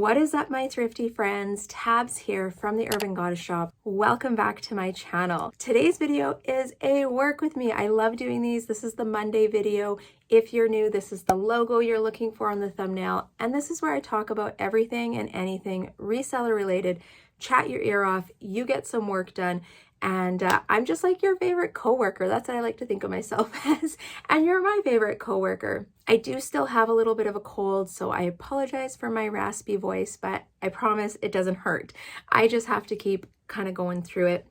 What is up, my thrifty friends? Tabs here from the Urban Goddess Shop. Welcome back to my channel. Today's video is a work with me. I love doing these. This is the Monday video. If you're new, this is the logo you're looking for on the thumbnail. And this is where I talk about everything and anything reseller related. Chat your ear off, you get some work done. And I'm just like your favorite coworker. That's what I like to think of myself as. And you're my favorite coworker. I do still have a little bit of a cold, so I apologize for my raspy voice, but I promise it doesn't hurt. I just have to keep kind of going through it.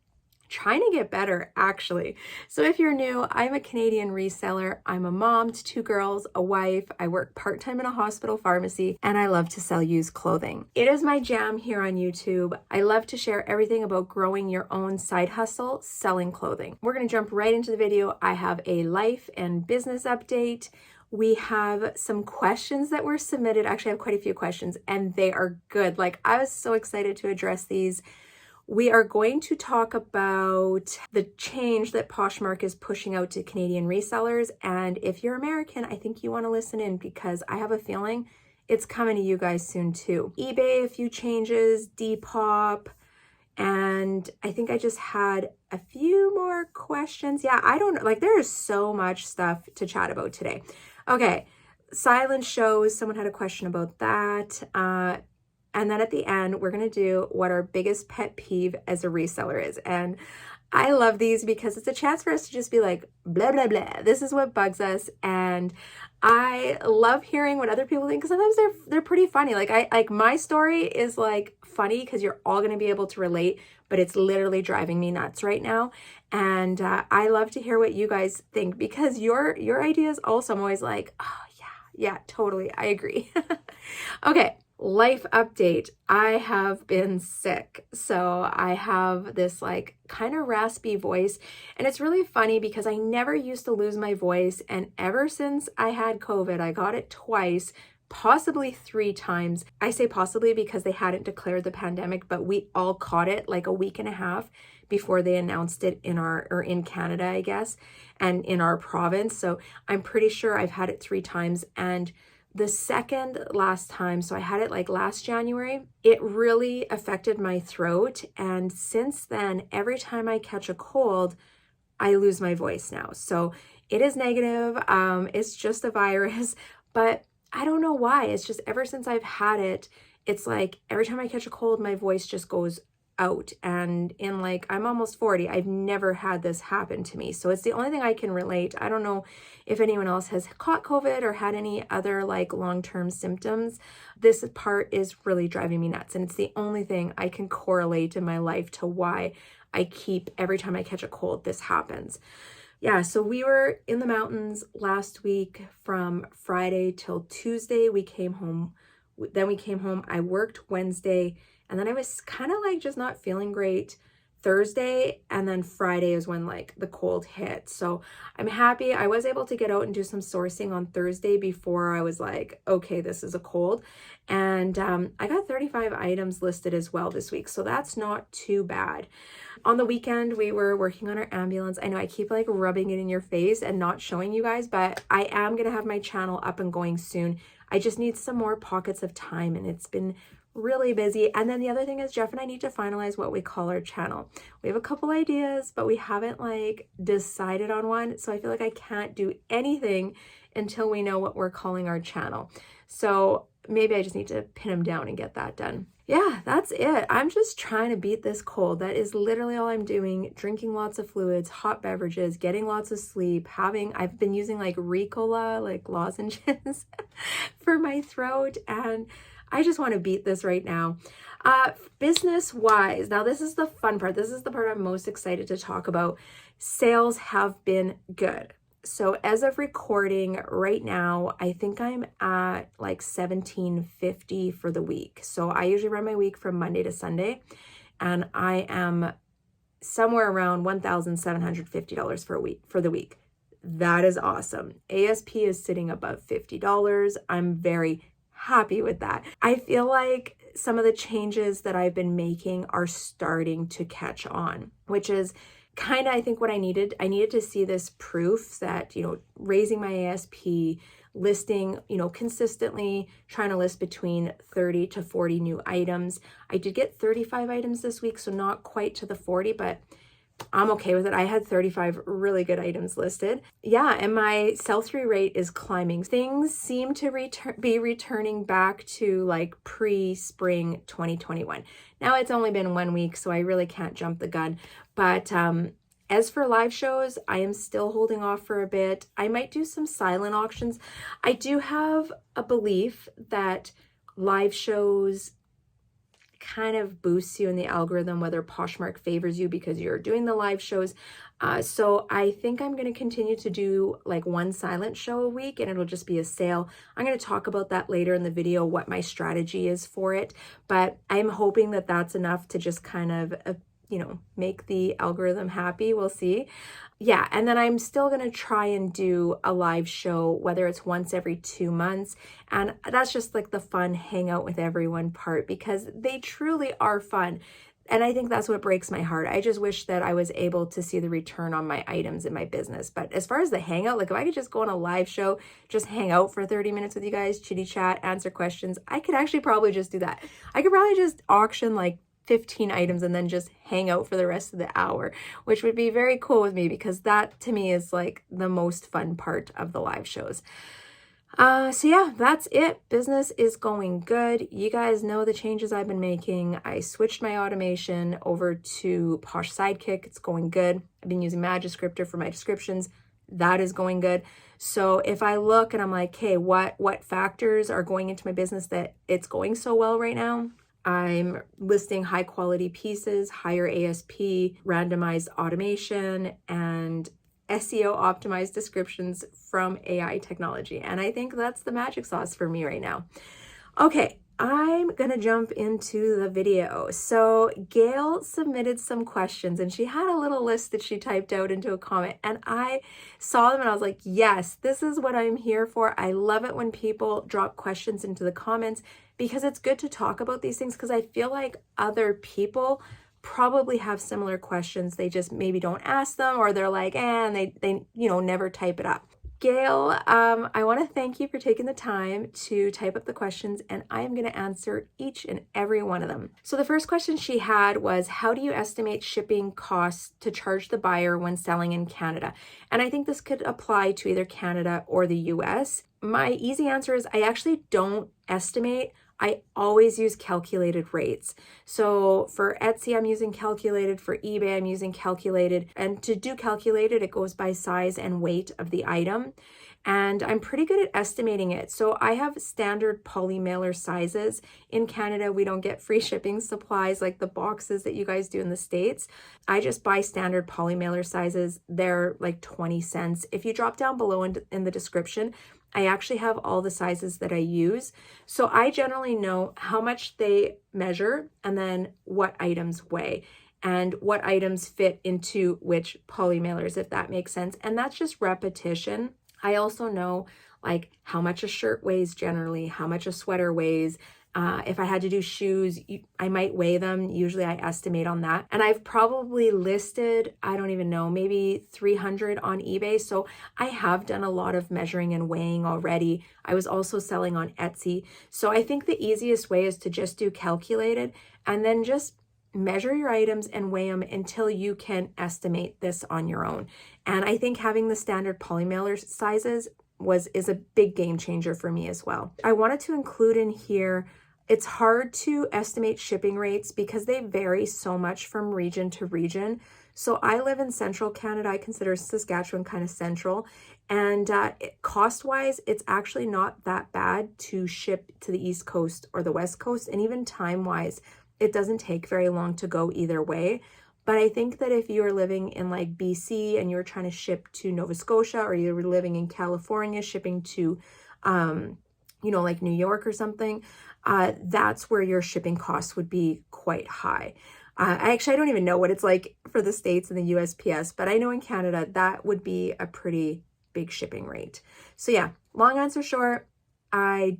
Trying to get better, actually. So if you're new, I'm a Canadian reseller. I'm a mom to 2 girls, a wife. I work part-time in a hospital pharmacy, and I love to sell used clothing. It is my jam here on YouTube. I love to share everything about growing your own side hustle, selling clothing. We're gonna jump right into the video. I have a life and business update. We have some questions that were submitted. Actually, I have quite a few questions, and they are good. Like, I was so excited to address these. We are going to talk about the change that Poshmark is pushing out to Canadian resellers. And if you're American, I think you want to listen in because I have a feeling it's coming to you guys soon too. eBay, a few changes, Depop, and I think I just had a few more questions. Yeah, I don't know. Like, there is so much stuff to chat about today. Okay, silent shows. Someone had a question about that. And then at the end, we're going to do what our biggest pet peeve as a reseller is. And I love these because it's a chance for us to just be like, blah, blah, blah. This is what bugs us. And I love hearing what other people think because sometimes they're pretty funny. Like my story is like funny because you're all going to be able to relate, but it's literally driving me nuts right now. And I love to hear what you guys think because your ideas also, I'm always like, oh yeah, totally. I agree. Okay. Life update. I have been sick. So I have this like kind of raspy voice, and it's really funny because I never used to lose my voice. And ever since I had COVID, I got it twice, possibly 3 times. I say possibly because they hadn't declared the pandemic, but we all caught it like a week and a half before they announced it in Canada, I guess, and in our province. So I'm pretty sure I've had it 3 times. And the second last time, so I had it like last January, it really affected my throat. And since then, every time I catch a cold, I lose my voice now. So it is negative. It's just a virus, but I don't know why. It's just ever since I've had it, it's like every time I catch a cold, my voice just goes out. And in like, I'm almost 40, I've never had this happen to me. So it's the only thing I can relate. I don't know if anyone else has caught COVID or had any other like long-term symptoms. This part is really driving me nuts. And it's the only thing I can correlate in my life to why I keep, every time I catch a cold, this happens. Yeah, so we were in the mountains last week from Friday till Tuesday. We came home. Then we came home. I worked Wednesday. And then I was kind of like just not feeling great Thursday. And then Friday is when like the cold hit. So I'm happy I was able to get out and do some sourcing on Thursday before I was like, okay, this is a cold. And I got 35 items listed as well this week. So that's not too bad. On the weekend, we were working on our ambulance. I know I keep like rubbing it in your face and not showing you guys, but I am going to have my channel up and going soon. I just need some more pockets of time, and it's been really busy. And then the other thing is Jeff and I need to finalize what we call our channel. We have a couple ideas, but we haven't like decided on one. So I feel like I can't do anything until we know what we're calling our channel. So maybe I just need to pin them down and get that done. Yeah, that's it. I'm just trying to beat this cold. That is literally all I'm doing. Drinking lots of fluids, hot beverages, getting lots of sleep, I've been using like Ricola, like lozenges for my throat, and I just want to beat this right now. Business wise, now this is the fun part. This is the part I'm most excited to talk about. Sales have been good. So as of recording right now, I think I'm at like $1,750 for the week. So I usually run my week from Monday to Sunday, and I am somewhere around $1,750 for the week. That is awesome. ASP is sitting above $50. I'm very happy with that. I feel like some of the changes that I've been making are starting to catch on, which is kind of, I think, what I needed. I needed to see this proof that, you know, raising my ASP, listing, consistently trying to list between 30 to 40 new items. I did get 35 items this week, so not quite to the 40, but I'm okay with it. I had 35 really good items listed. Yeah, and my sell-through rate is climbing. Things seem to be returning back to like pre-spring 2021. Now it's only been 1 week, so I really can't jump the gun. But as for live shows, I am still holding off for a bit. I might do some silent auctions. I do have a belief that live shows kind of boosts you in the algorithm, whether Poshmark favors you because you're doing the live shows. So I think I'm going to continue to do like one silent show a week, and it'll just be a sale. I'm going to talk about that later in the video, what my strategy is for it. But I'm hoping that that's enough to just kind of, make the algorithm happy. We'll see. Yeah, and then I'm still going to try and do a live show, whether it's once every 2 months. And that's just like the fun hang out with everyone part, because they truly are fun. And I think that's what breaks my heart. I just wish that I was able to see the return on my items in my business. But as far as the hangout, like if I could just go on a live show, just hang out for 30 minutes with you guys, chitty chat, answer questions, I could actually probably just do that. I could probably just auction like 15 items and then just hang out for the rest of the hour, which would be very cool with me, because that to me is like the most fun part of the live shows. So yeah, that's it. Business is going good. You guys know the changes I've been making. I switched my automation over to Posh Sidekick. It's going good. I've been using Magiscriptor for my descriptions. That is going good. So if I look and I'm like, hey, what factors are going into my business that it's going so well right now? I'm listing high quality pieces, higher ASP, randomized automation, and SEO optimized descriptions from AI technology. And I think that's the magic sauce for me right now. Okay, I'm gonna jump into the video. So Gail submitted some questions, and she had a little list that she typed out into a comment, and I saw them and I was like, yes, this is what I'm here for. I love it when people drop questions into the comments, because it's good to talk about these things, because I feel like other people probably have similar questions. They just maybe don't ask them, or they're like, and they never type it up. Gail, I want to thank you for taking the time to type up the questions, and I am going to answer each and every one of them. So the first question she had was, how do you estimate shipping costs to charge the buyer when selling in Canada? And I think this could apply to either Canada or the US. My easy answer is I actually don't estimate. I always use calculated rates. So for Etsy, I'm using calculated. For eBay, I'm using calculated. And to do calculated, it goes by size and weight of the item. And I'm pretty good at estimating it. So I have standard poly mailer sizes. In Canada, we don't get free shipping supplies like the boxes that you guys do in the States. I just buy standard poly mailer sizes. They're like 20 cents. If you drop down below in the description, I actually have all the sizes that I use. So I generally know how much they measure and then what items weigh and what items fit into which poly mailers, if that makes sense. And that's just repetition. I also know like how much a shirt weighs generally, how much a sweater weighs. If I had to do shoes, I might weigh them. Usually I estimate on that. And I've probably listed, I don't even know, maybe 300 on eBay. So I have done a lot of measuring and weighing already. I was also selling on Etsy. So I think the easiest way is to just do calculated and then just measure your items and weigh them until you can estimate this on your own. And I think having the standard poly mailer sizes is a big game changer for me as well. I wanted to include in here, it's hard to estimate shipping rates because they vary so much from region to region. So I live in central Canada. I consider Saskatchewan kind of central. And cost-wise, it's actually not that bad to ship to the East Coast or the West Coast. And even time-wise, it doesn't take very long to go either way. But I think that if you're living in like BC and you're trying to ship to Nova Scotia, or you're living in California, shipping to, like New York or something, that's where your shipping costs would be quite high. I don't even know what it's like for the States and the USPS, but I know in Canada, that would be a pretty big shipping rate. So yeah, long answer short, I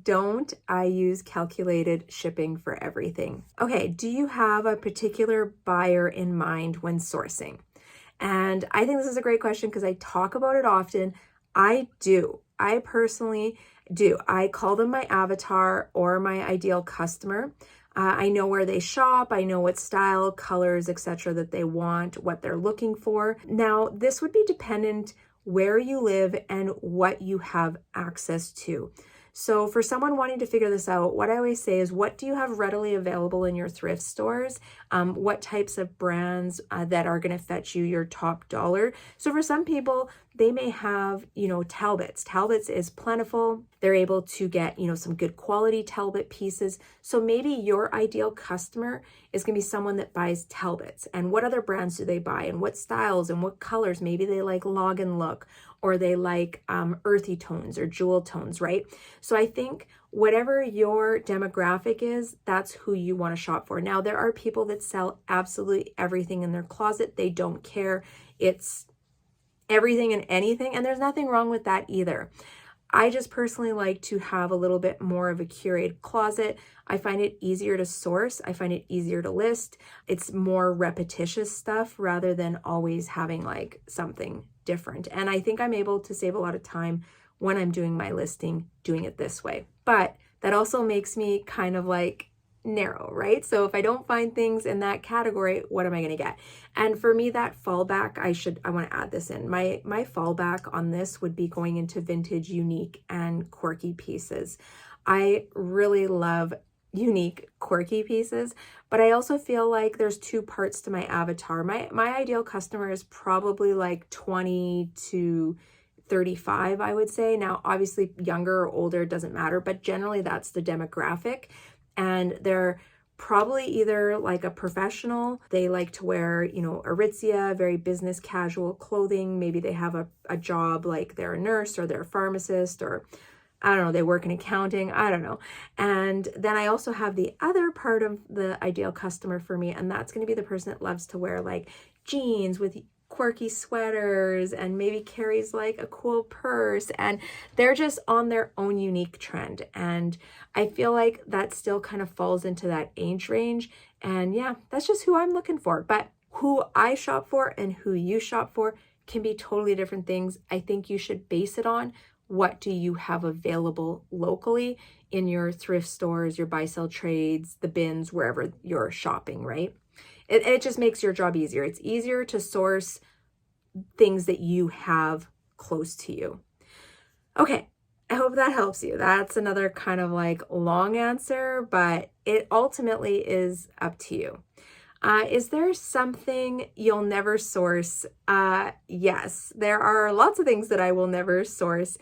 use calculated shipping for everything. Okay, do you have a particular buyer in mind when sourcing? And I think this is a great question because I talk about it often. I do. I personally do. I call them my avatar or my ideal customer. I know where they shop. I know what style, colors, etc. that they want, what they're looking for. Now, this would be dependent where you live and what you have access to. So for someone wanting to figure this out, what I always say is, what do you have readily available in your thrift stores? What types of brands that are going to fetch you your top dollar? So for some people, they may have, Talbots. Talbots is plentiful. They're able to get, some good quality Talbot pieces. So maybe your ideal customer is going to be someone that buys Talbots. And what other brands do they buy? And what styles and what colors? Maybe they like log and look, or they like earthy tones or jewel tones, right? So I think whatever your demographic is, that's who you want to shop for. Now, there are people that sell absolutely everything in their closet. They don't care. It's everything and anything, and there's nothing wrong with that either. I just personally like to have a little bit more of a curated closet. I find it easier to source. I find it easier to list. It's more repetitious stuff rather than always having like something different. And I think I'm able to save a lot of time when I'm doing my listing, doing it this way. But that also makes me kind of like narrow, right? So if I don't find things in that category, what am I going to get? And for me, that fallback, I want to add this in. My fallback on this would be going into vintage, unique, and quirky pieces. I really love unique, quirky pieces, but I also feel like there's two parts to my avatar. My ideal customer is probably like 20 to 35, I would say. Now, obviously younger or older, doesn't matter, but generally that's the demographic. And they're probably either like a professional, they like to wear, Aritzia, very business casual clothing. Maybe they have a job like they're a nurse or they're a pharmacist, or I don't know, they work in accounting, I don't know. And then I also have the other part of the ideal customer for me, and that's going to be the person that loves to wear like jeans with quirky sweaters and maybe carries like a cool purse, and they're just on their own unique trend. And I feel like that still kind of falls into that age range. And yeah, that's just who I'm looking for. But who I shop for and who you shop for can be totally different things. I think you should base it on what do you have available locally in your thrift stores, your buy sell trades, the bins, wherever you're shopping, right? It just makes your job easier. It's easier to source things that you have close to you. Okay, I hope that helps you. That's another kind of like long answer, but it ultimately is up to you. Is there something you'll never source? Yes, there are lots of things that I will never source.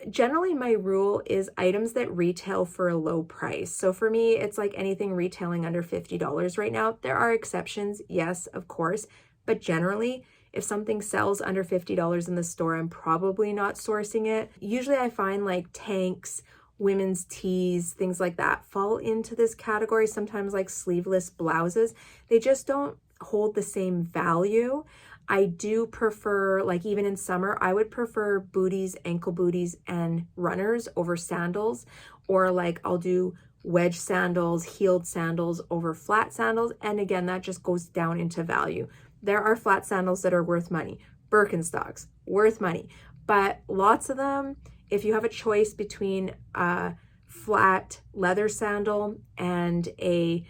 Generally, my rule is items that retail for a low price. So for me, it's like anything retailing under $50 right now. There are exceptions, yes, of course, but generally, if something sells under $50 in the store, I'm probably not sourcing it. Usually I find like tanks, women's tees, things like that fall into this category. Sometimes like sleeveless blouses, they just don't hold the same value. I do prefer, like even in summer, I would prefer booties, ankle booties, and runners over sandals, or like I'll do wedge sandals, heeled sandals over flat sandals. And again, that just goes down into value. There are flat sandals that are worth money, Birkenstocks, worth money, but lots of them, if you have a choice between a flat leather sandal and a,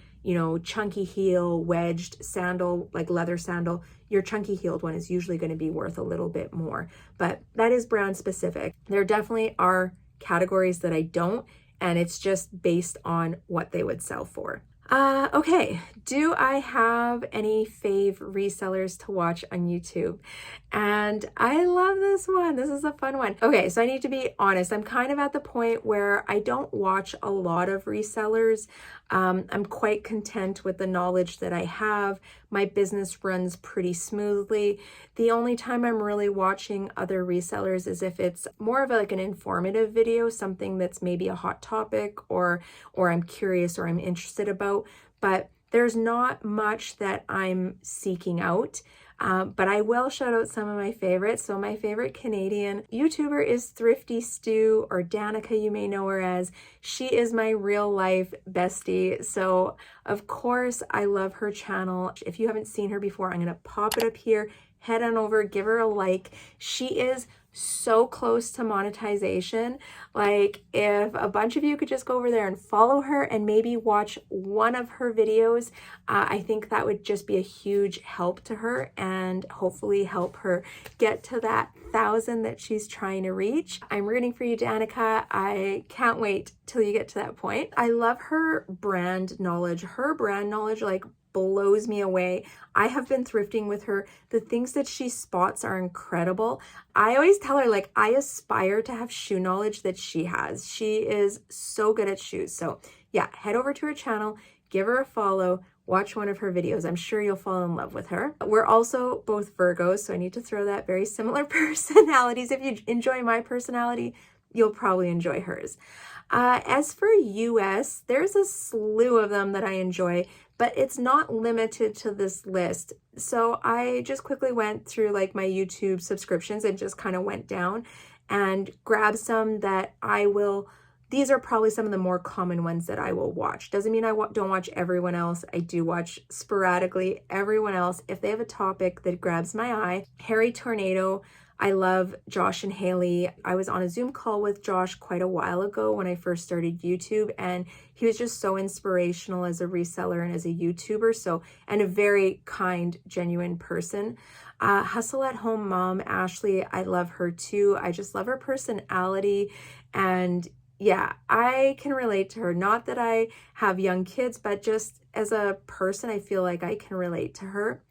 chunky heel wedged sandal, like leather sandal, your chunky heeled one is usually going to be worth a little bit more, but that is brand specific. There definitely are categories that I don't, and it's just based on what they would sell for. Okay, do I have any fave resellers to watch on YouTube? And I love this one. This is a fun one. Okay, so I need to be honest. I'm kind of at the point where I don't watch a lot of resellers. I'm quite content with the knowledge that I have. My business runs pretty smoothly. The only time I'm really watching other resellers is if it's more of like an informative video, something that's maybe a hot topic or I'm curious or I'm interested about, but there's not much that I'm seeking out. But I will shout out some of my favorites. So my favorite Canadian YouTuber is Thrifty Stew, or Danica, you may know her as. She is my real life bestie. So Of course, I love her channel. If you haven't seen her before, I'm going to pop it up here. Head on over, give her a like. She is so close to monetization. Like, if a bunch of you could just go over there and follow her and maybe watch one of her videos, I think that would just be a huge help to her and hopefully help her get to that 1,000 that she's trying to reach. I'm rooting for you, Danica. I can't wait till you get to that point. I love her brand knowledge. Her brand knowledge, like, blows me away. I have been thrifting with her. The things that she spots are incredible. I always tell her, like, I aspire to have shoe knowledge that she has. She is so good at shoes. So yeah, head over to her channel, give her a follow, watch one of her videos. I'm sure you'll fall in love with her. We're also both Virgos, so I need to throw that, very similar personalities. If you enjoy my personality, you'll probably enjoy hers. As for US, there's a slew of them that I enjoy, but it's not limited to this list. So I just quickly went through like my YouTube subscriptions and just kind of went down and grabbed some that I will, these are probably some of the more common ones that I will watch. Doesn't mean I don't watch everyone else. I do watch sporadically everyone else if they have a topic that grabs my eye. Harry Tornado, I love Josh and Haley. I was on a Zoom call with Josh quite a while ago when I first started YouTube, and he was just so inspirational as a reseller and as a YouTuber. So, and a very kind, genuine person. Hustle at Home Mom, Ashley, I love her too. I just love her personality, and yeah, I can relate to her. Not that I have young kids, but just as a person, I feel like I can relate to her.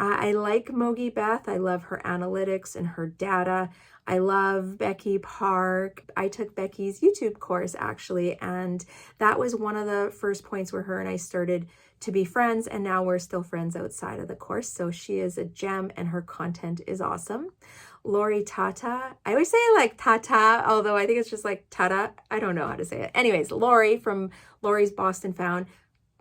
I like Mogi Beth. I love her analytics and her data. I love Becky Park. I took Becky's YouTube course actually, and that was one of the first points where her and I started to be friends, and now we're still friends outside of the course. So she is a gem and her content is awesome. Lori Tata. I always say like Tata, although I think it's just like Tata. I don't know how to say it. Anyways, Lori from Lori's Boston Found,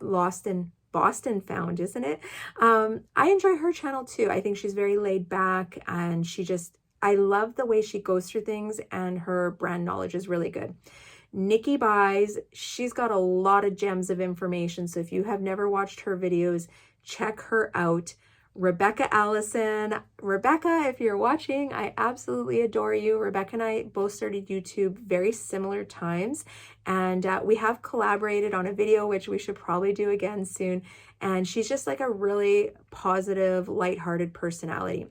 Boston Found, isn't it? I enjoy her channel too. I think she's very laid back, and I love the way she goes through things, and her brand knowledge is really good. Nikki Buys, she's got a lot of gems of information. So if you have never watched her videos, check her out. Rebecca Allison. Rebecca, if you're watching, I absolutely adore you. Rebecca and I both started YouTube very similar times, and we have collaborated on a video, which we should probably do again soon. And she's just like a really positive, lighthearted personality.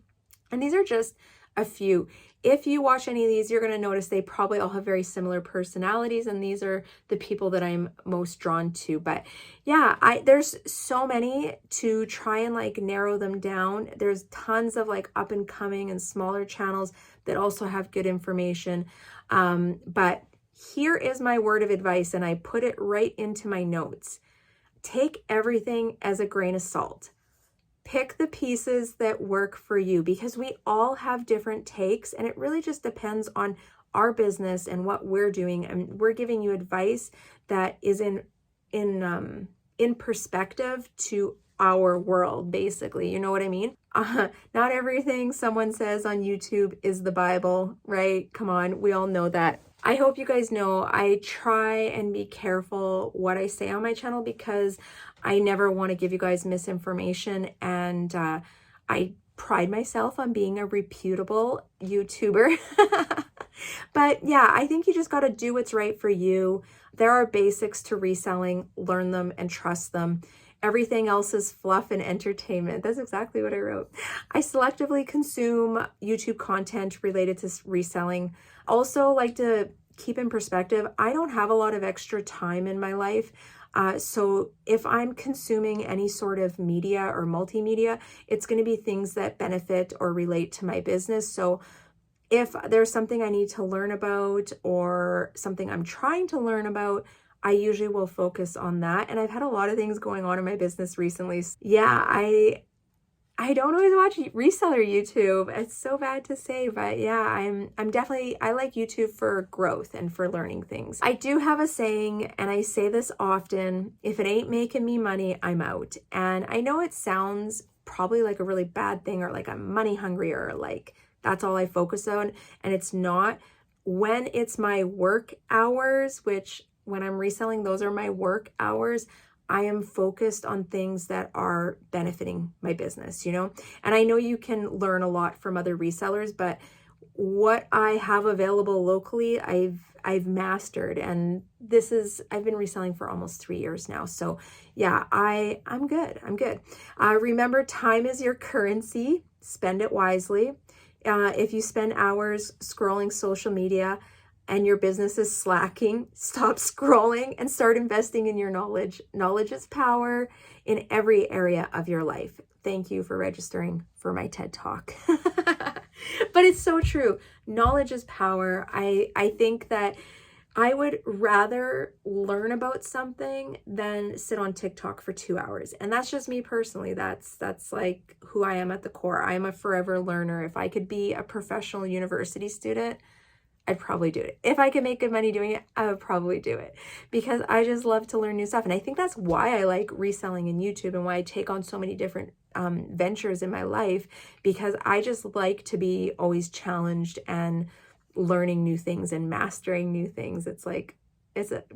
And these are just a few. If you watch any of these, you're going to notice they probably all have very similar personalities, and these are the people that I'm most drawn to. But yeah, there's so many to try and like narrow them down. There's tons of like up and coming and smaller channels that also have good information. But here is my word of advice, and I put it right into my notes. Take everything as a grain of salt. Pick the pieces that work for you, because we all have different takes, and it really just depends on our business and what we're doing. And we're giving you advice that is in perspective to our world, basically. You know what I mean? Not everything someone says on YouTube is the Bible, right? Come on, we all know that. I hope you guys know I try and be careful what I say on my channel, because I never want to give you guys misinformation, and I pride myself on being a reputable YouTuber. But yeah, I think you just got to do what's right for you. There are basics to reselling, learn them and trust them. Everything else is fluff and entertainment. That's exactly what I wrote. I selectively consume YouTube content related to reselling. Also, like to keep in perspective, I don't have a lot of extra time in my life. So if I'm consuming any sort of media or multimedia, it's going to be things that benefit or relate to my business. So if there's something I need to learn about or something I'm trying to learn about, I usually will focus on that. And I've had a lot of things going on in my business recently. Yeah, I don't always watch reseller YouTube. It's so bad to say, but yeah, I'm definitely, I like YouTube for growth and for learning things. I do have a saying, and I say this often: if it ain't making me money, I'm out. And I know it sounds probably like a really bad thing, or like I'm money hungry, or like that's all I focus on. And it's not. When it's my work hours, which when I'm reselling, those are my work hours, I am focused on things that are benefiting my business, you know? And I know you can learn a lot from other resellers, but what I have available locally, I've mastered, and I've been reselling for almost 3 years now. So yeah, I'm good. I'm good. Remember, time is your currency. Spend it wisely. If you spend hours scrolling social media and your business is slacking, stop scrolling and start investing in your knowledge. Knowledge is power in every area of your life. Thank you for registering for my TED Talk. But it's so true. Knowledge is power. I think that I would rather learn about something than sit on TikTok for 2 hours. And that's just me personally. That's like who I am at the core. I'm a forever learner. If I could be a professional university student, I'd probably do it. If I could make good money doing it, I would probably do it, because I just love to learn new stuff. And I think that's why I like reselling in YouTube and why I take on so many different ventures in my life, because I just like to be always challenged and learning new things and mastering new things. It's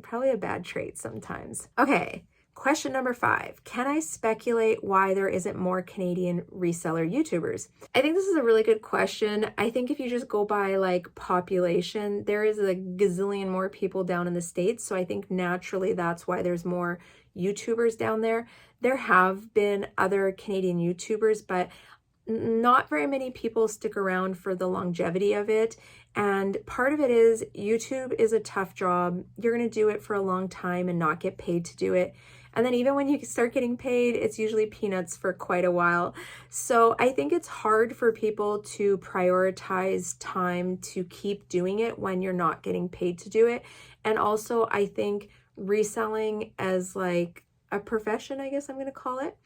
probably a bad trait sometimes. Okay. Question number 5, can I speculate why there isn't more Canadian reseller YouTubers? I think this is a really good question. I think if you just go by like population, there is a gazillion more people down in the States. So I think naturally that's why there's more YouTubers down there. There have been other Canadian YouTubers, but not very many people stick around for the longevity of it. And part of it is YouTube is a tough job. You're going to do it for a long time and not get paid to do it. And then even when you start getting paid, it's usually peanuts for quite a while. So I think it's hard for people to prioritize time to keep doing it when you're not getting paid to do it. And also I think reselling as like a profession, I guess I'm going to call it,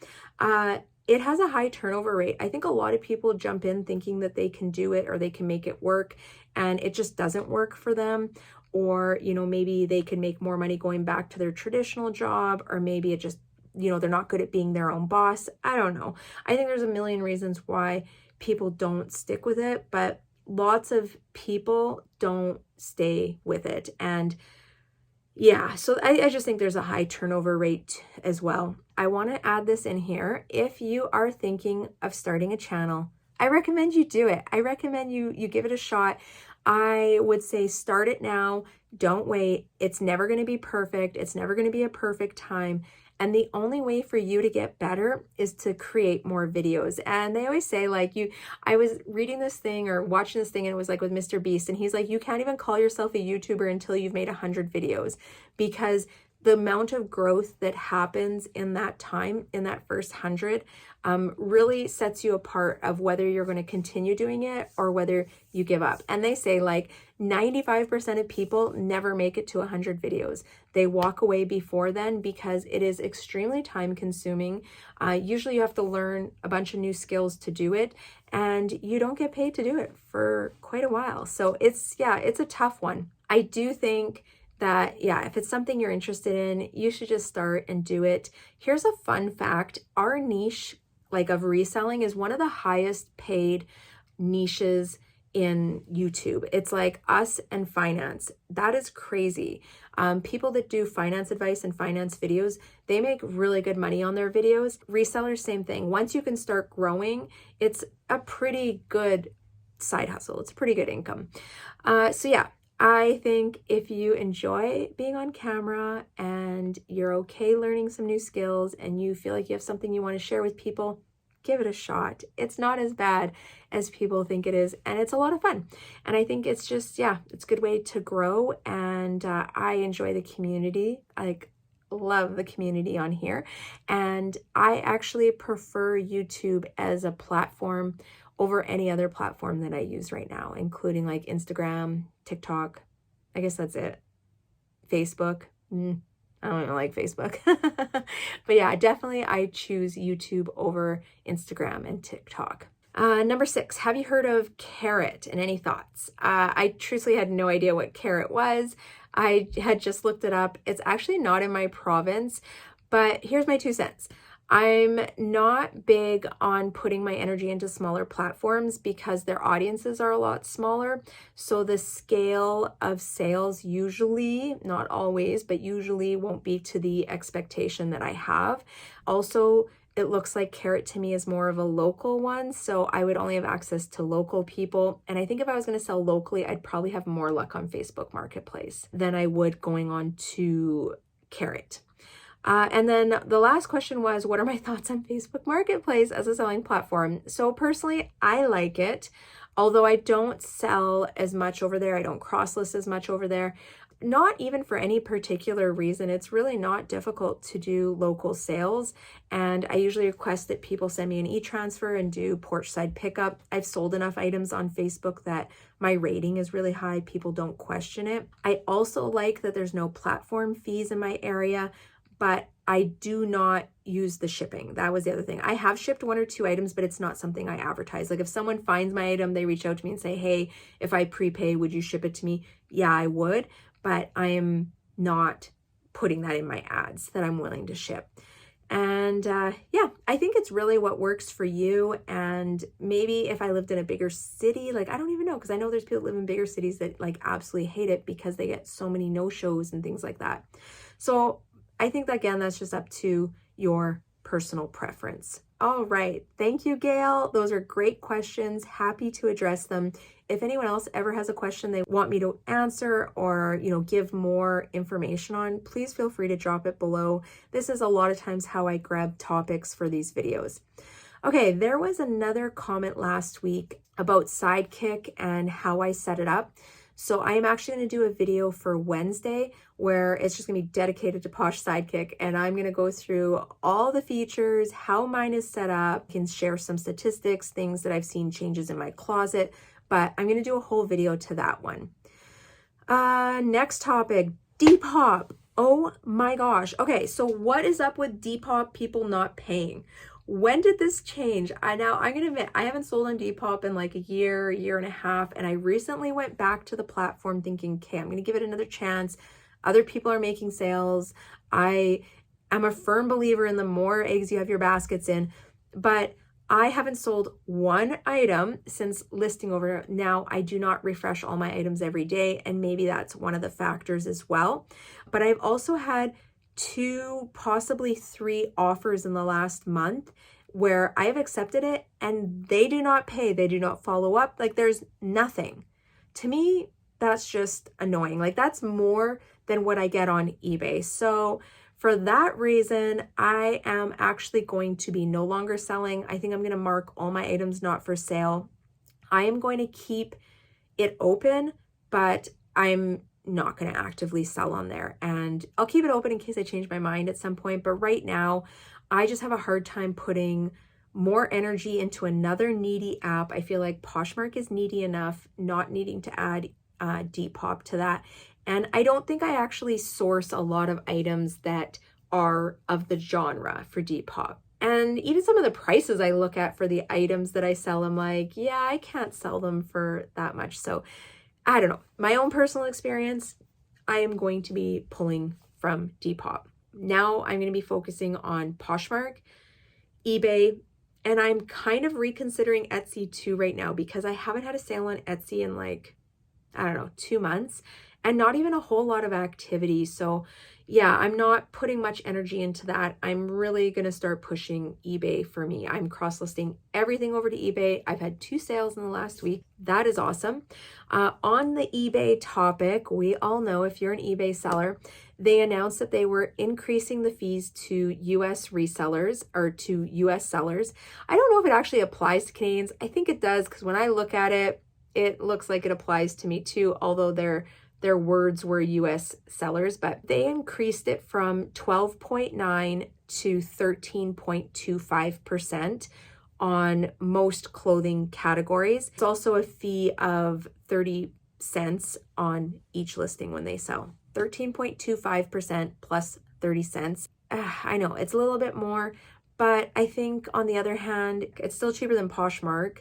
it has a high turnover rate. I think a lot of people jump in thinking that they can do it or they can make it work, and it just doesn't work for them. Or, you know, maybe they can make more money going back to their traditional job, or maybe it just, you know, they're not good at being their own boss. I don't know. I think there's a million reasons why people don't stick with it, but lots of people don't stay with it. And yeah, so I just think there's a high turnover rate as well. I want to add this in here. If you are thinking of starting a channel, I recommend you do it. I recommend you give it a shot. I would say start it now. Don't wait. It's never going to be perfect. It's never going to be a perfect time. And the only way for you to get better is to create more videos. And they always say like I was reading this thing or watching this thing, and it was like with Mr. Beast. And he's like, you can't even call yourself a YouTuber until you've made 100 videos, because the amount of growth that happens in that time, in that first 100, really sets you apart of whether you're going to continue doing it or whether you give up. And they say like 95% of people never make it to 100 videos. They walk away before then because it is extremely time consuming. Usually you have to learn a bunch of new skills to do it, and you don't get paid to do it for quite a while. So it's a tough one. I do think that, if it's something you're interested in, you should just start and do it. Here's a fun fact. Our niche, like of reselling, is one of the highest paid niches in YouTube. It's like us and finance. That is crazy. People that do finance advice and finance videos, they make really good money on their videos. Resellers, same thing. Once you can start growing, it's a pretty good side hustle. It's pretty good income. I think if you enjoy being on camera and you're okay learning some new skills and you feel like you have something you want to share with people, give it a shot. It's not as bad as people think it is, and it's a lot of fun. And I think it's just, it's a good way to grow, and I enjoy the community. I love the community on here, and I actually prefer YouTube as a platform over any other platform that I use right now, including like Instagram, TikTok. I guess that's it. Facebook. I don't even like Facebook. But yeah, definitely I choose YouTube over Instagram and TikTok. Number 6, have you heard of Carrot, and any thoughts? I truthfully had no idea what Carrot was. I had just looked it up. It's actually not in my province, but here's my 2 cents. I'm not big on putting my energy into smaller platforms because their audiences are a lot smaller. So the scale of sales usually, not always, but usually won't be to the expectation that I have. Also, it looks like Carrot to me is more of a local one. So I would only have access to local people. And I think if I was going to sell locally, I'd probably have more luck on Facebook Marketplace than I would going on to Carrot. And then the last question was, what are my thoughts on Facebook Marketplace as a selling platform? So personally, I like it. Although I don't sell as much over there, I don't cross-list as much over there, not even for any particular reason. It's really not difficult to do local sales. And I usually request that people send me an e-transfer and do porch side pickup. I've sold enough items on Facebook that my rating is really high. People don't question it. I also like that there's no platform fees in my area, but I do not use the shipping. That was the other thing. I have shipped 1 or 2 items, but it's not something I advertise. Like if someone finds my item, they reach out to me and say, hey, if I prepay, would you ship it to me? Yeah, I would, but I am not putting that in my ads that I'm willing to ship. And yeah, I think it's really what works for you. And maybe if I lived in a bigger city, like I don't even know, because I know there's people that live in bigger cities that like absolutely hate it because they get so many no-shows and things like that. So I think that, again, that's just up to your personal preference. All right. Thank you, Gail. Those are great questions. Happy to address them. If anyone else ever has a question they want me to answer or, give more information on, please feel free to drop it below. This is a lot of times how I grab topics for these videos. Okay, there was another comment last week about Sidekick and how I set it up. So I am actually going to do a video for Wednesday where it's just going to be dedicated to Posh Sidekick, and I'm going to go through all the features, how mine is set up, can share some statistics, things that I've seen changes in my closet, but I'm going to do a whole video to that one. Next topic, Depop. Oh my gosh. Okay, so what is up with Depop people not paying? When did this change? I'm going to admit, I haven't sold on Depop in like a year and a half. And I recently went back to the platform thinking, okay, I'm going to give it another chance. Other people are making sales. I am a firm believer in the more eggs you have your baskets in, but I haven't sold one item since listing over. Now, I do not refresh all my items every day, and maybe that's one of the factors as well. But I've also had 2, possibly 3 offers in the last month where I have accepted it and they do not pay. They do not follow up. Like there's nothing. To me, that's just annoying. Like that's more than what I get on eBay. So for that reason, I am actually going to be no longer selling. I think I'm going to mark all my items not for sale. I am going to keep it open, but I'm not going to actively sell on there, and I'll keep it open in case I change my mind at some point. But right now, I just have a hard time putting more energy into another needy app. I feel like Poshmark is needy enough, not needing to add Depop to that. And I don't think I actually source a lot of items that are of the genre for Depop. And even some of the prices I look at for the items that I sell, I'm like, yeah, I can't sell them for that much. So I don't know. My own personal experience, I am going to be pulling from Depop. Now I'm going to be focusing on Poshmark, eBay, and I'm kind of reconsidering Etsy too right now because I haven't had a sale on Etsy in like, I don't know, 2 months and not even a whole lot of activity. So yeah, I'm not putting much energy into that. I'm really going to start pushing eBay for me. I'm cross-listing everything over to eBay. I've had 2 sales in the last week. That is awesome. On the eBay topic, we all know if you're an eBay seller, they announced that they were increasing the fees to US resellers or to US sellers. I don't know if it actually applies to Canadians. I think it does because when I look at it, it looks like it applies to me too, although their words were US sellers, but they increased it from 12.9 to 13.25% on most clothing categories. It's also a fee of 30 cents on each listing when they sell. 13.25% plus 30 cents. I know it's a little bit more, but I think on the other hand, it's still cheaper than Poshmark.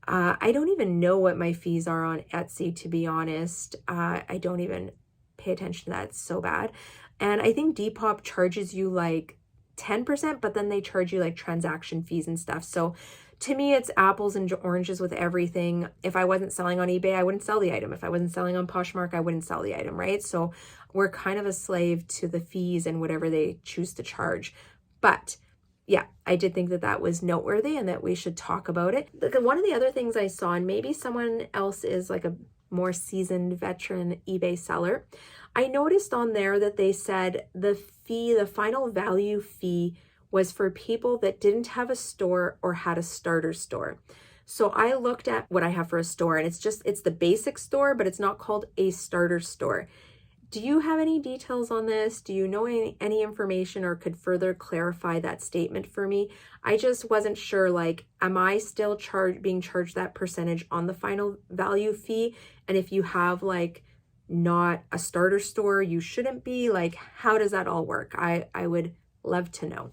I don't even know what my fees are on Etsy, to be honest. I don't even pay attention to that. It's so bad. And I think Depop charges you like 10%, but then they charge you like transaction fees and stuff. So to me, it's apples and oranges with everything. If I wasn't selling on eBay, I wouldn't sell the item. If I wasn't selling on Poshmark, I wouldn't sell the item, right? So we're kind of a slave to the fees and whatever they choose to charge. But yeah, I did think that that was noteworthy and that we should talk about it. One of the other things I saw, and maybe someone else is like a more seasoned veteran eBay seller, I noticed on there that they said the fee, the final value fee, was for people that didn't have a store or had a starter store. So I looked at what I have for a store, and it's the basic store, but it's not called a starter store. Do you have any details on this? Do you know any information or could further clarify that statement for me? I just wasn't sure, like, am I still being charged that percentage on the final value fee? And if you have like not a starter store, you shouldn't be, like, how does that all work? I would love to know.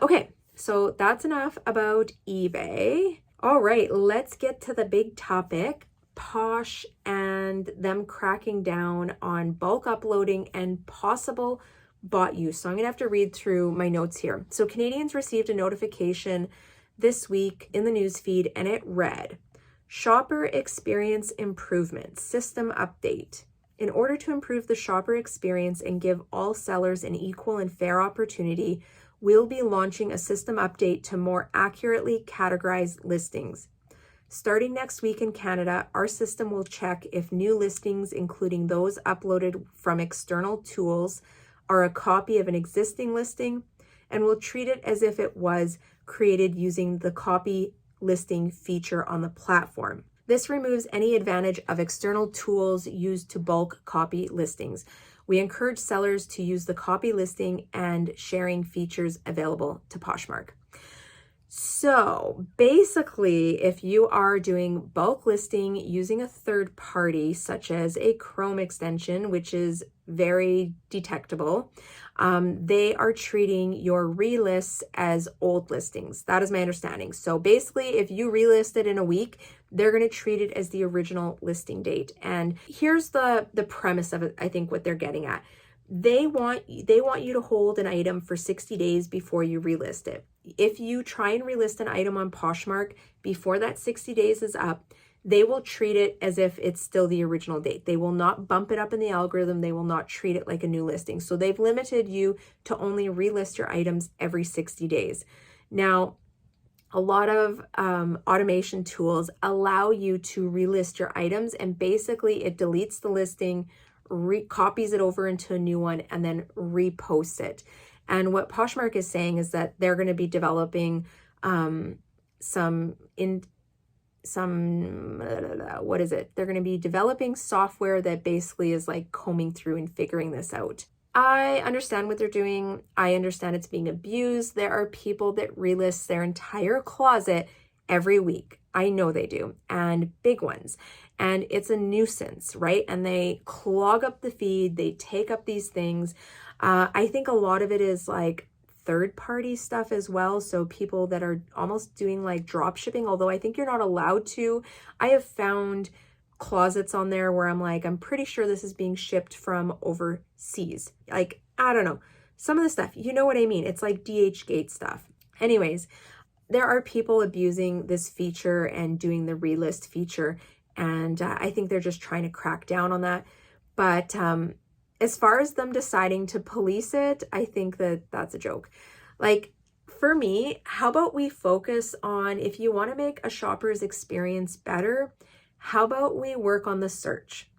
Okay, so that's enough about eBay. All right, let's get to the big topic, Posh and them cracking down on bulk uploading and possible bot use. So I'm gonna have to read through my notes here. So Canadians received a notification this week in the news feed, and it read, Shopper Experience Improvement System Update. In order to improve the shopper experience and give all sellers an equal and fair opportunity, we'll be launching a system update to more accurately categorize listings. Starting next week in Canada, our system will check if new listings, including those uploaded from external tools, are a copy of an existing listing, and will treat it as if it was created using the copy listing feature on the platform. This removes any advantage of external tools used to bulk copy listings. We encourage sellers to use the copy listing and sharing features available to Poshmark. So basically, if you are doing bulk listing using a third party, such as a Chrome extension, which is very detectable, they are treating your relists as old listings. That is my understanding. So basically, if you relisted in a week, they're going to treat it as the original listing date. And here's the premise of it, I think what they're getting at. They want you to hold an item for 60 days before you relist it. If you try and relist an item on Poshmark before that 60 days is up, they will treat it as if it's still the original date. They will not bump it up in the algorithm. They will not treat it like a new listing. So they've limited you to only relist your items every 60 days. Now, a lot of automation tools allow you to relist your items, and basically it deletes the listing, copies it over into a new one, and then reposts it. And what Poshmark is saying is that they're going to be developing they're going to be developing software that basically is like combing through and figuring this out. I understand what they're doing. I understand it's being abused. There are people that relist their entire closet every week. I know they do, and big ones. And it's a nuisance, right? And they clog up the feed. They take up these things. I think a lot of it is like third-party stuff as well. So people that are almost doing like drop shipping, although I think you're not allowed to. I have found closets on there where I'm like, I'm pretty sure this is being shipped from overseas. Like, I don't know. Some of the stuff, you know what I mean? It's like DHgate stuff. Anyways, there are people abusing this feature and doing the relist feature. And I think they're just trying to crack down on that. But as far as them deciding to police it, I think that that's a joke. Like, for me, how about we focus on, if you want to make a shopper's experience better, how about we work on the search?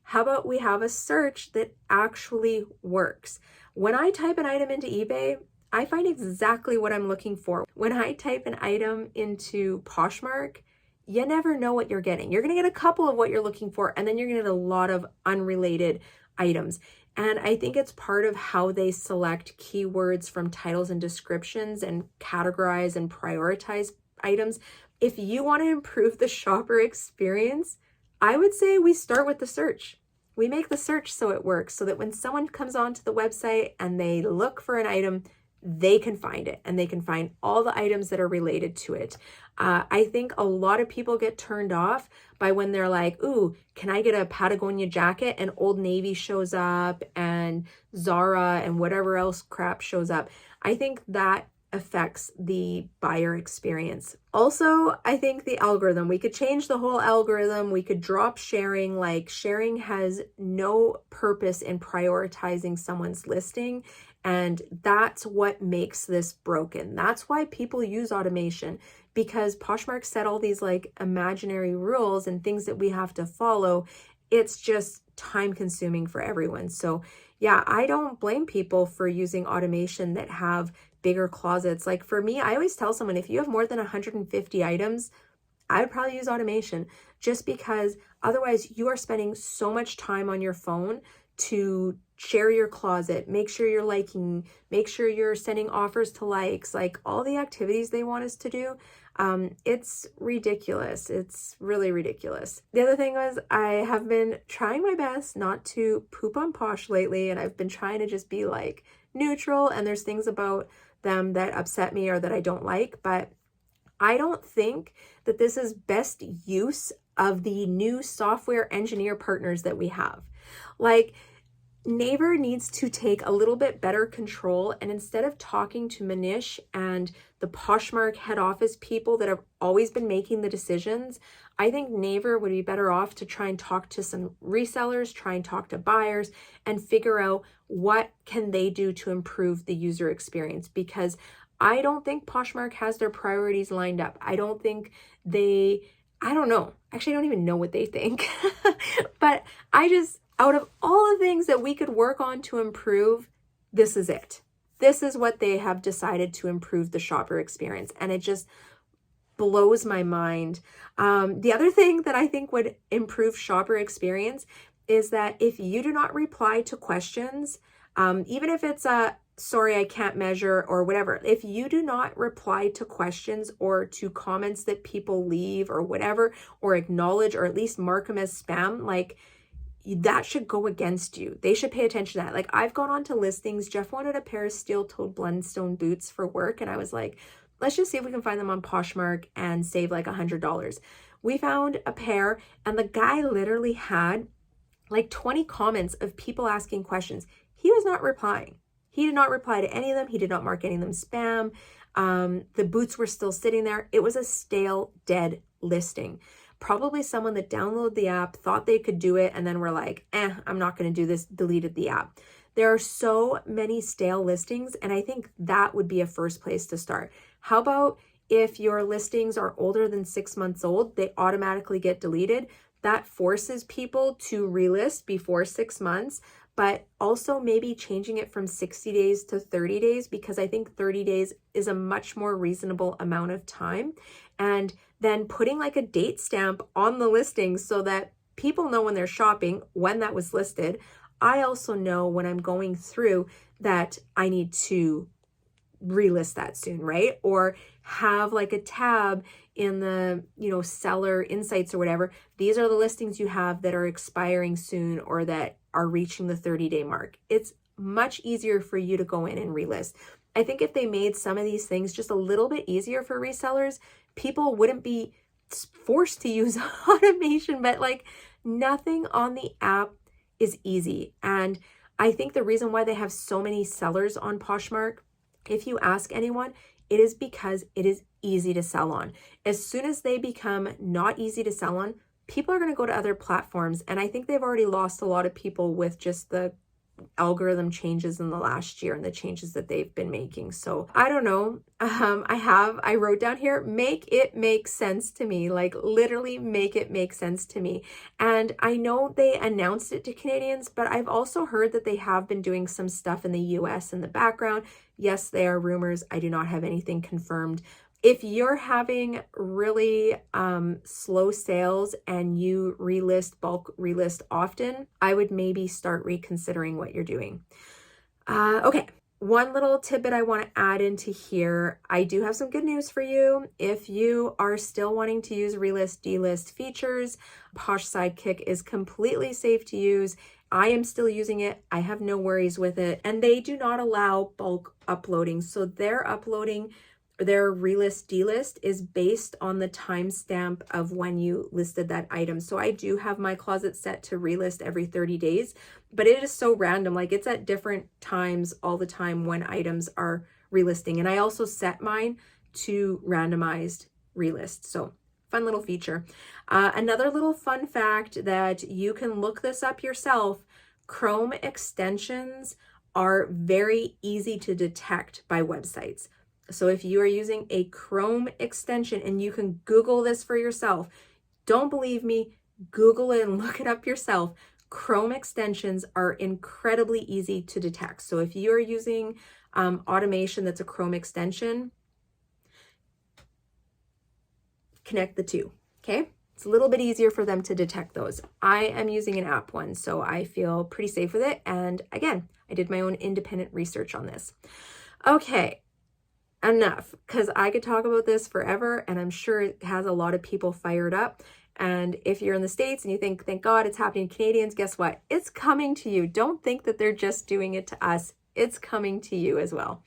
How about we have a search that actually works? When I type an item into eBay, I find exactly what I'm looking for. When I type an item into Poshmark, you never know what you're getting. You're going to get a couple of what you're looking for, and then you're going to get a lot of unrelated items. And I think it's part of how they select keywords from titles and descriptions and categorize and prioritize items. If you want to improve the shopper experience, I would say we start with the search. We make the search so it works, so that when someone comes onto the website and they look for an item, they can find it, and they can find all the items that are related to it. I think a lot of people get turned off by when they're like, ooh, can I get a Patagonia jacket? And Old Navy shows up and Zara and whatever else crap shows up. I think that affects the buyer experience. Also, I think the algorithm, we could change the whole algorithm. We could drop sharing. Like, sharing has no purpose in prioritizing someone's listing. And that's what makes this broken. That's why people use automation, because Poshmark set all these like imaginary rules and things that we have to follow. It's just time consuming for everyone. So yeah, I don't blame people for using automation that have bigger closets. Like for me, I always tell someone, if you have more than 150 items, I would probably use automation, just because otherwise you are spending so much time on your phone to share your closet, make sure you're liking, make sure you're sending offers to likes, like all the activities they want us to do. It's ridiculous. It's really ridiculous. The other thing was, I have been trying my best not to poop on Posh lately, and I've been trying to just be like neutral, and there's things about them that upset me or that I don't like, but I don't think that this is best use of the new software engineer partners that we have. Like, Naver needs to take a little bit better control, and instead of talking to Manish and the Poshmark head office people that have always been making the decisions, I think Naver would be better off to try and talk to some resellers, try and talk to buyers, and figure out what can they do to improve the user experience, because I don't think Poshmark has their priorities lined up. I don't think I don't know. Actually, I don't even know what they think. But out of all the things that we could work on to improve, this is it. This is what they have decided to improve the shopper experience. And it just blows my mind. The other thing that I think would improve shopper experience is that if you do not reply to questions, even if it's a sorry, I can't measure or whatever, if you do not reply to questions or to comments that people leave or whatever, or acknowledge or at least mark them as spam, like, that should go against you. They should pay attention to that. Like, I've gone on to listings. Jeff wanted a pair of steel-toed Blundstone boots for work, and I was like, let's just see if we can find them on Poshmark and save like $100. We found a pair, and the guy literally had like 20 comments of people asking questions. He was not replying. He did not reply to any of them. He did not mark any of them spam. The boots were still sitting there. It was a stale, dead listing. Probably someone that downloaded the app, thought they could do it, and then were like, I'm not going to do this, deleted the app. There are so many stale listings, and I think that would be a first place to start. How about if your listings are older than 6 months old, they automatically get deleted? That forces people to relist before 6 months, but also maybe changing it from 60 days to 30 days, because I think 30 days is a much more reasonable amount of time. And then putting like a date stamp on the listing so that people know when they're shopping when that was listed. I also know when I'm going through that I need to relist that soon, right? Or have like a tab in the, seller insights or whatever. These are the listings you have that are expiring soon or that are reaching the 30-day mark. It's much easier for you to go in and relist. I think if they made some of these things just a little bit easier for resellers, people wouldn't be forced to use automation, but like, nothing on the app is easy. And I think the reason why they have so many sellers on Poshmark, if you ask anyone, it is because it is easy to sell on. As soon as they become not easy to sell on, people are going to go to other platforms. And I think they've already lost a lot of people with just the algorithm changes in the last year and the changes that they've been making. So I don't know. I wrote down here, make it make sense to me, like literally make it make sense to me. And I know they announced it to Canadians, but I've also heard that they have been doing some stuff in the US in the background. Yes, they are rumors. I do not have anything confirmed. If you're having really slow sales and you bulk relist often, I would maybe start reconsidering what you're doing. Okay, one little tidbit I want to add into here. I do have some good news for you. If you are still wanting to use relist, delist features, Posh Sidekick is completely safe to use. I am still using it. I have no worries with it. And they do not allow bulk uploading. So they're uploading their relist delist is based on the timestamp of when you listed that item. So I do have my closet set to relist every 30 days, but it is so random. Like, it's at different times all the time when items are relisting. And I also set mine to randomized relist. So fun little feature. Another little fun fact that you can look this up yourself, Chrome extensions are very easy to detect by websites. So if you are using a Chrome extension, and you can Google this for yourself, don't believe me, Google it and look it up yourself. Chrome extensions are incredibly easy to detect. So if you're using automation that's a Chrome extension, connect the two, okay? It's a little bit easier for them to detect those. I am using an app one, so I feel pretty safe with it. And again, I did my own independent research on this. Okay, enough, because I could talk about this forever, and I'm sure it has a lot of people fired up. And if you're in the States and you think, thank God it's happening to Canadians, guess what? It's coming to you. Don't think that they're just doing it to us. It's coming to you as well.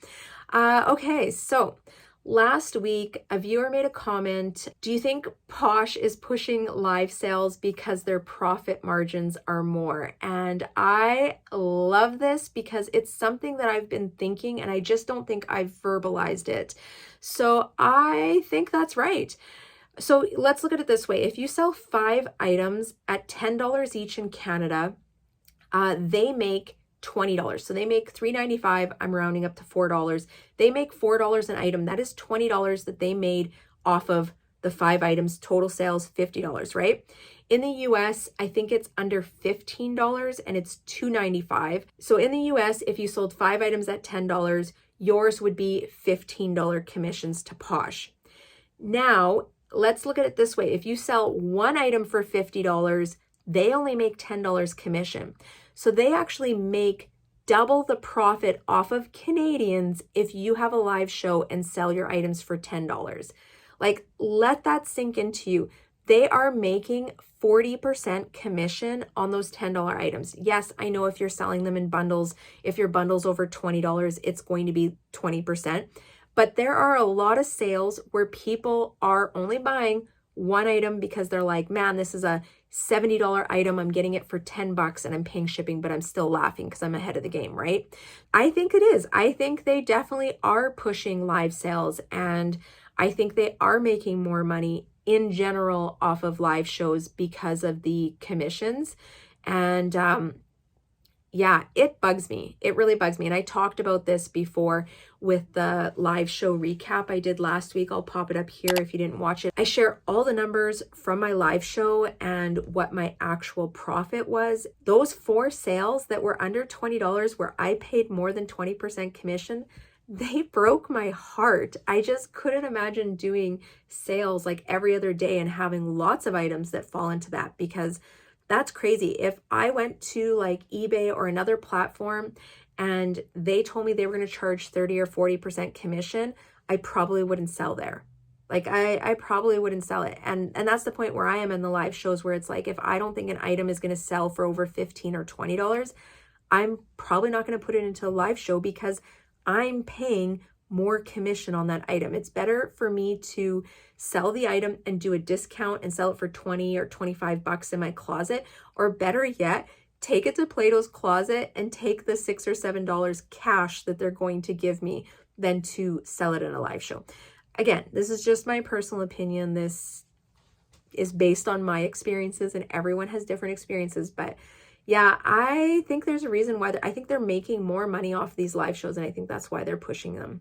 Okay, so last week, a viewer made a comment. Do you think Posh is pushing live sales because their profit margins are more? And I love this because it's something that I've been thinking, and I just don't think I've verbalized it. So I think that's right. So let's look at it this way. If you sell 5 items at $10 each in Canada, they make $20. So they make $3.95. I'm rounding up to $4. They make $4 an item. That is $20 that they made off of the 5 items. Total sales, $50, right? In the US, I think it's under $15 and it's $2.95. So in the US, if you sold 5 items at $10, yours would be $15 commissions to Posh. Now, let's look at it this way. If you sell 1 item for $50, they only make $10 commission. So they actually make double the profit off of Canadians if you have a live show and sell your items for $10. Like, let that sink into you. They are making 40% commission on those $10 items. Yes, I know if you're selling them in bundles, if your bundle's over $20, it's going to be 20%. But there are a lot of sales where people are only buying 1 item because they're like, man, this is a $70 item. I'm getting it for $10 and I'm paying shipping, but I'm still laughing because I'm ahead of the game, right? I think it is. I think they definitely are pushing live sales, and I think they are making more money in general off of live shows because of the commissions. And yeah, it bugs me. It really bugs me. And I talked about this before with the live show recap I did last week. I'll pop it up here if you didn't watch it. I share all the numbers from my live show and what my actual profit was. Those 4 sales that were under $20 where I paid more than 20% commission, they broke my heart. I just couldn't imagine doing sales like every other day and having lots of items that fall into that, because that's crazy. If I went to like eBay or another platform and they told me they were going to charge 30 or 40% commission, I probably wouldn't sell there. Like I probably wouldn't sell it. And that's the point where I am in the live shows, where it's like, if I don't think an item is going to sell for over $15 or $20, I'm probably not going to put it into a live show because I'm paying more commission on that item. It's better for me to sell the item and do a discount and sell it for 20 or 25 bucks in my closet, or better yet, take it to Plato's Closet and take the $6 or $7 cash that they're going to give me than to sell it in a live show. Again, this is just my personal opinion. This is based on my experiences, and everyone has different experiences, but yeah, I think there's a reason why I think they're making more money off these live shows, and I think that's why they're pushing them.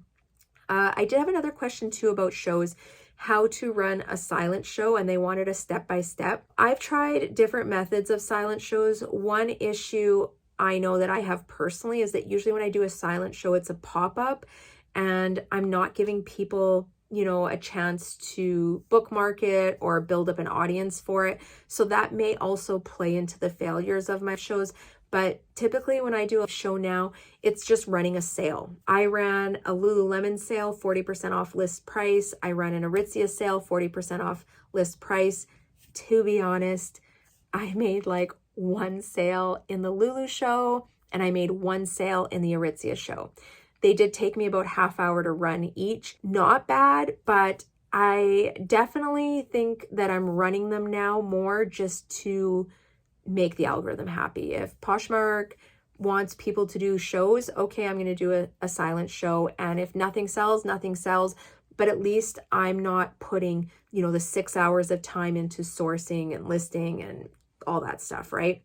I did have another question too about shows, how to run a silent show, and they wanted a step-by-step. I've tried different methods of silent shows. One issue I know that I have personally is that usually when I do a silent show, it's a pop-up, and I'm not giving people, you know, a chance to bookmark it or build up an audience for it. So that may also play into the failures of my shows. But typically when I do a show now, it's just running a sale. I ran a Lululemon sale, 40% off list price. I ran an Aritzia sale, 40% off list price. To be honest, I made like 1 sale in the Lulu show, and I made 1 sale in the Aritzia show. They did take me about half hour to run each. Not bad, but I definitely think that I'm running them now more just to make the algorithm happy. If Poshmark wants people to do shows, okay, I'm going to do a silent show. And if nothing sells, nothing sells. But at least I'm not putting, the 6 hours of time into sourcing and listing and all that stuff, right?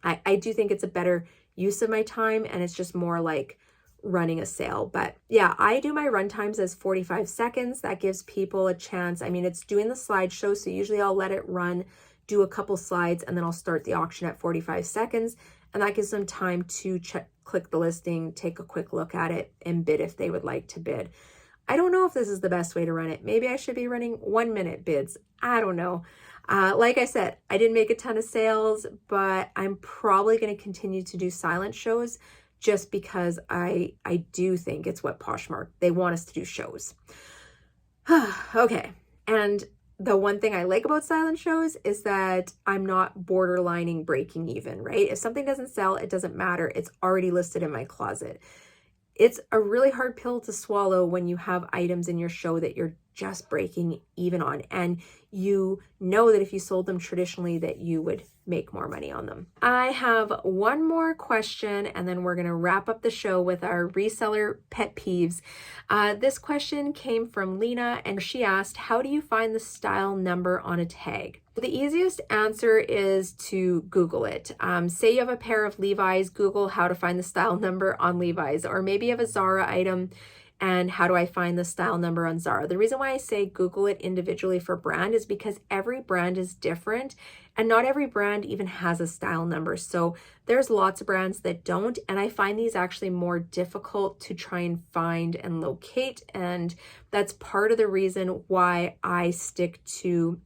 I do think it's a better use of my time, and it's just more like running a sale. But yeah, I do my run times as 45 seconds. That gives people a chance. I mean, it's doing the slideshow, so usually I'll let it run, do a couple slides, and then I'll start the auction at 45 seconds. And that gives them time to click the listing, take a quick look at it, and bid if they would like to bid. I don't know if this is the best way to run it. Maybe I should be running 1-minute bids. I don't know. Like I said, I didn't make a ton of sales, but I'm probably going to continue to do silent shows just because I do think it's what Poshmark, they want us to do shows. Okay. And the one thing I like about silent shows is that I'm not borderlining breaking even, right? If something doesn't sell, it doesn't matter. It's already listed in my closet. It's a really hard pill to swallow when you have items in your show that you're just breaking even on, and you know that if you sold them traditionally that you would make more money on them. I have one more question, and then we're going to wrap up the show with our reseller pet peeves. This question came from Lena, and she asked, how do you find the style number on a tag? The easiest answer is to Google it. Say you have a pair of Levi's, Google how to find the style number on Levi's, or maybe you have a Zara item and how do I find the style number on Zara? The reason why I say Google it individually for brand is because every brand is different, and not every brand even has a style number. So there's lots of brands that don't, and I find these actually more difficult to try and find and locate, and that's part of the reason why I stick to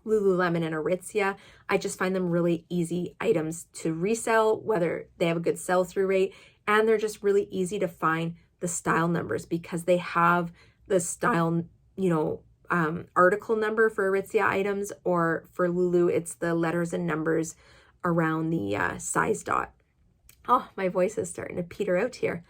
Lululemon and Aritzia. I just find them really easy items to resell, whether they have a good sell-through rate, and they're just really easy to find the style numbers because they have the style, article number for Aritzia items, or for Lulu, it's the letters and numbers around the size dot. Oh, my voice is starting to peter out here.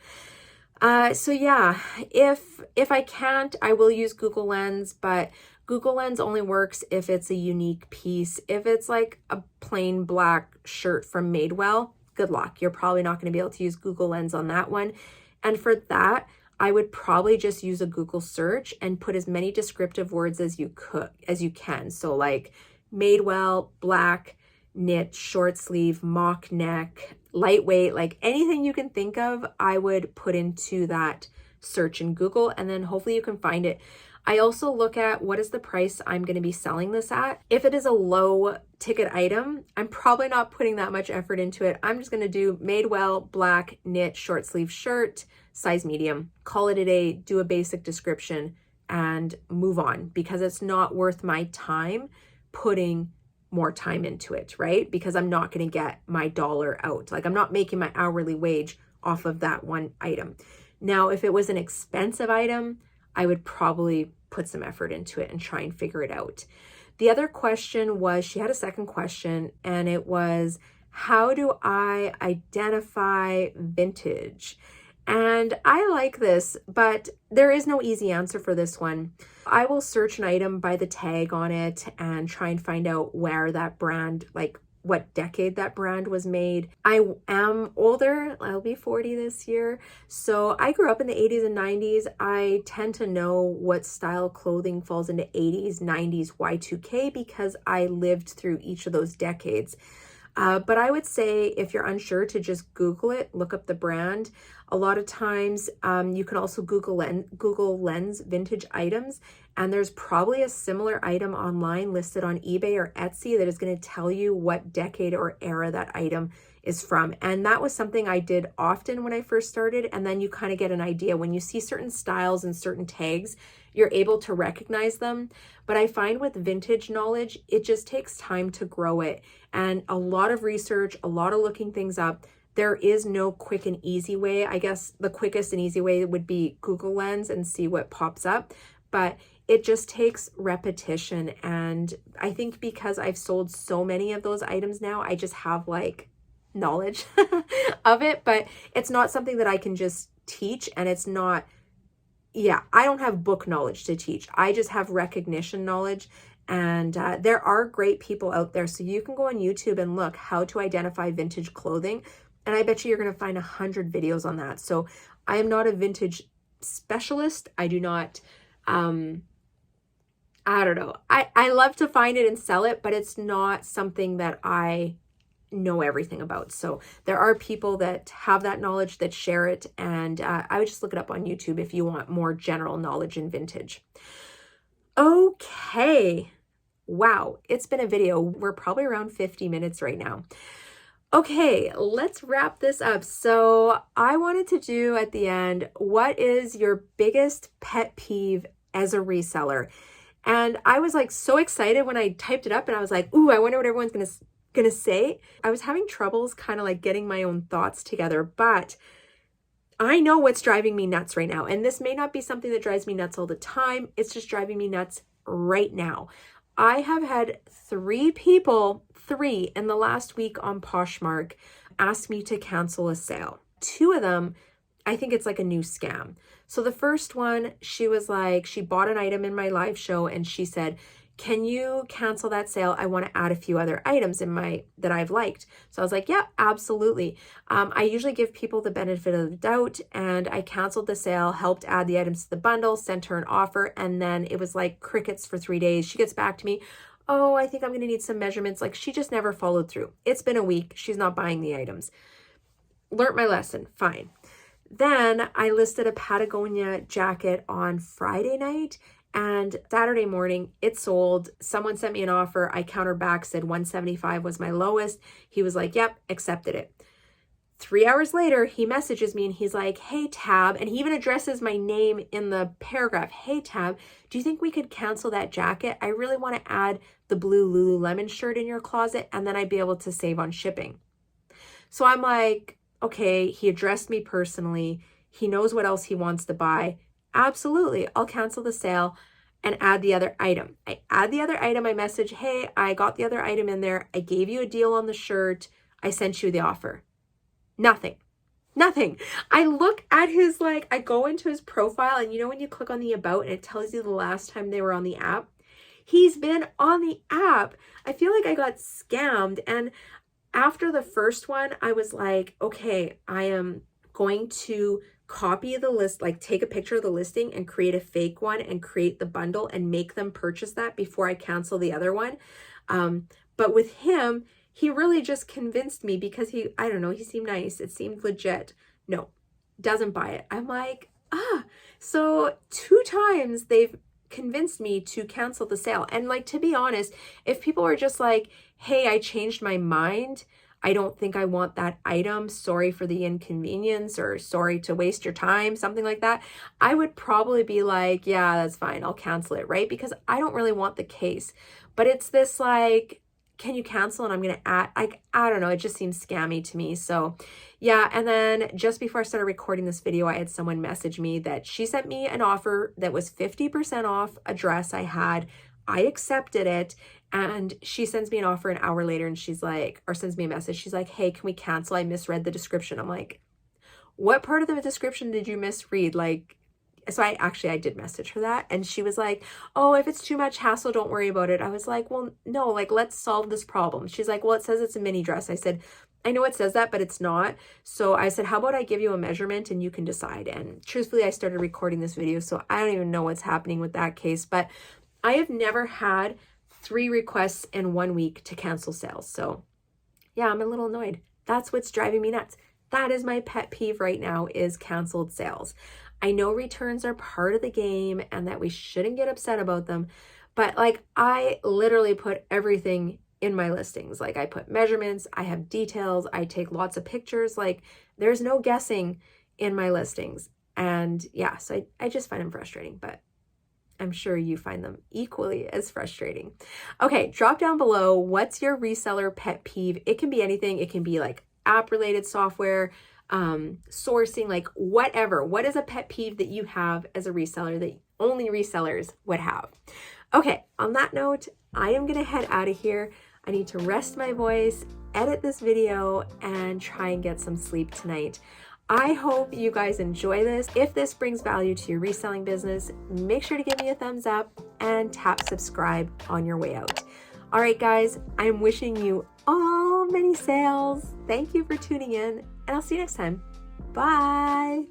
So yeah, if I can't, I will use Google Lens, but Google Lens only works if it's a unique piece. If it's like a plain black shirt from Madewell, good luck. You're probably not going to be able to use Google Lens on that one. And for that, I would probably just use a Google search and put as many descriptive words as you can. So like Madewell, black, knit, short sleeve, mock neck, lightweight, like anything you can think of, I would put into that search in Google, and then hopefully you can find it. I also look at what is the price I'm going to be selling this at. If it is a low ticket item, I'm probably not putting that much effort into it. I'm just going to do Madewell, black, knit, short sleeve shirt, size medium, call it a day, do a basic description, and move on, because it's not worth my time putting more time into it, right? Because I'm not going to get my dollar out. Like, I'm not making my hourly wage off of that one item. Now, if it was an expensive item, I would probably put some effort into it and try and figure it out. The other question was, she had a second question, and it was, how do I identify vintage? And I like this, but there is no easy answer for this one. I will search an item by the tag on it and try and find out where that brand, like what decade that brand was made. I am older, I'll be 40 this year. So I grew up in the 80s and 90s. I tend to know what style clothing falls into 80s, 90s, Y2K, because I lived through each of those decades. But I would say if you're unsure, to just Google it, look up the brand. A lot of times you can also Google Lens vintage items, and there's probably a similar item online listed on eBay or Etsy that is going to tell you what decade or era that item is from. And that was something I did often when I first started, and then you kind of get an idea. When you see certain styles and certain tags, you're able to recognize them. But I find with vintage knowledge, it just takes time to grow it, and a lot of research, a lot of looking things up. There is no quick and easy way. I guess the quickest and easy way would be Google Lens and see what pops up, but it just takes repetition. And I think because I've sold so many of those items now, I just have like knowledge of it, but it's not something that I can just teach. And it's not, I don't have book knowledge to teach. I just have recognition knowledge. And there are great people out there. So you can go on YouTube and look how to identify vintage clothing. And I bet you're going to find 100 videos on that. So I am not a vintage specialist. I do not, I don't know. I love to find it and sell it, but it's not something that I know everything about. So there are people that have that knowledge that share it. And I would just look it up on YouTube if you want more general knowledge in vintage. Okay. Wow. It's been a video. We're probably around 50 minutes right now. Okay, let's wrap this up. So I wanted to do at the end, what is your biggest pet peeve as a reseller? And I was like so excited when I typed it up and I was like, ooh, I wonder what everyone's gonna say. I was having troubles kind of like getting my own thoughts together, but I know what's driving me nuts right now. And this may not be something that drives me nuts all the time. It's just driving me nuts right now. I have had three in the last week on Poshmark ask me to cancel a sale. Two of them, I think it's like a new scam. So the first one, she was like, she bought an item in my live show and she said, can you cancel that sale? I want to add a few other items that I've liked. So I was like, yeah, absolutely. I usually give people the benefit of the doubt, and I canceled the sale, helped add the items to the bundle, sent her an offer, and then it was like crickets for 3 days. She gets back to me, oh, I think I'm going to need some measurements. Like, she just never followed through. It's been a week. She's not buying the items. Learned my lesson. Fine. Then I listed a Patagonia jacket on Friday night, and Saturday morning it sold. Someone sent me an offer. I countered back, said 175 was my lowest. He was like, yep, accepted it. 3 hours later, he messages me and he's like, hey, Tab, and he even addresses my name in the paragraph. Hey, Tab, do you think we could cancel that jacket? I really want to add the blue Lululemon shirt in your closet, and then I'd be able to save on shipping. So I'm like, okay, he addressed me personally. He knows what else he wants to buy. Absolutely, I'll cancel the sale and add the other item. I add the other item. I message, hey, I got the other item in there. I gave you a deal on the shirt. I sent you the offer. Nothing. I look at his, I go into his profile, and you know when you click on the about and it tells you the last time they were on the app? He's been on the app. I feel like I got scammed. And after the first one, I was like, okay, I am going to copy the list, take a picture of the listing and create a fake one and create the bundle and make them purchase that before I cancel the other one. But with him, he really just convinced me because I don't know, he seemed nice. It seemed legit. No, doesn't buy it. I'm like, so 2 times they've convinced me to cancel the sale. And to be honest, if people were just like, hey, I changed my mind, I don't think I want that item, sorry for the inconvenience, or sorry to waste your time, something like that, I would probably be like, yeah, that's fine, I'll cancel it, right? Because I don't really want the case. But it's this can you cancel and I'm going to add, I don't know, it just seems scammy to me. So yeah. And then just before I started recording this video, I had someone message me that she sent me an offer that was 50% off a dress I had. I accepted it, and she sends me an offer an hour later, and she's like, or sends me a message. She's like, hey, can we cancel? I misread the description. I'm like, what part of the description did you misread? So I did message her that, and she was like, oh, if it's too much hassle, don't worry about it. I was like, well, no, let's solve this problem. She's like, well, it says it's a mini dress. I said, I know it says that, but it's not. So I said, how about I give you a measurement and you can decide? And truthfully, I started recording this video, so I don't even know what's happening with that case, but I have never had 3 requests in 1 week to cancel sales. So yeah, I'm a little annoyed. That's what's driving me nuts. That is my pet peeve right now, is canceled sales. I know returns are part of the game and that we shouldn't get upset about them, but I literally put everything in my listings. I put measurements, I have details, I take lots of pictures. There's no guessing in my listings. And yeah, so I just find them frustrating, but I'm sure you find them equally as frustrating. Okay, drop down below, what's your reseller pet peeve? It can be anything. It can be app related software, sourcing, whatever. What is a pet peeve that you have as a reseller that only resellers would have? Okay, on that note, I am gonna head out of here. I need to rest my voice, edit this video, and try and get some sleep tonight. I hope you guys enjoy this. If this brings value to your reselling business, make sure to give me a thumbs up and tap subscribe on your way out. All right, guys, I'm wishing you all so many sales. Thank you for tuning in, and I'll see you next time. Bye.